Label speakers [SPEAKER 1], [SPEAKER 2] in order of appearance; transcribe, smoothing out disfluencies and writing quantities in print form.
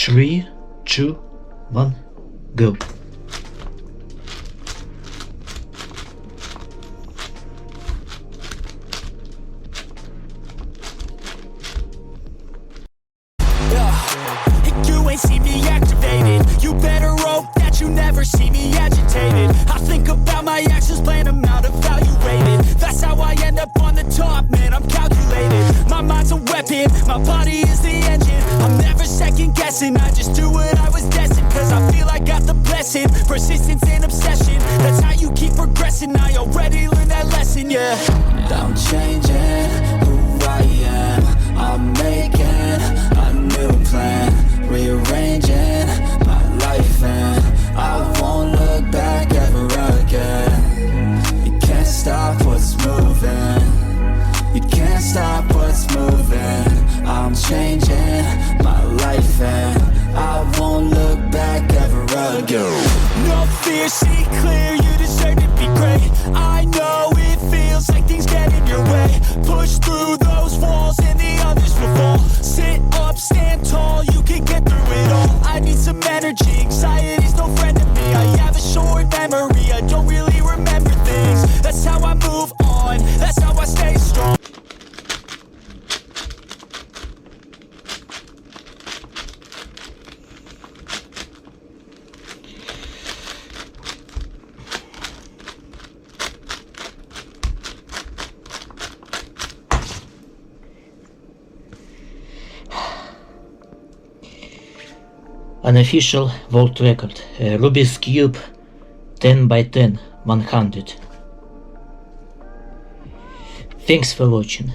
[SPEAKER 1] 3, 2, 1, go.
[SPEAKER 2] You ain't see me activated. You better hope that you never see me agitated. I think about my actions, plan them out, evaluated. That's how I end up on the top, man, I'm calculated. My mind's a weapon, my body is the engine. I'm never second guessing, I just do what I was destined. Cause I feel I got the blessing, persistence and obsession. That's how you keep progressing, I already learned that lesson, yeah. I'm changing who I am, I'm making a new plan, rearranging my life and I won't look back ever again. You can't stop what's moving, you can't stop what's moving. I'm changing my life and I won't look back ever again. No fear, see clear, you deserve to be great. I know it feels like things get in your way. Push through those walls and the others will fall. Sit up, stand tall, you can get through it all. I need some energy, anxiety's no friend to me. I have a short memory, I don't really remember things. That's how I move on, that's how I stay strong.
[SPEAKER 1] Unofficial world record, Rubik's Cube 10 by 10, 100. Thanks for watching.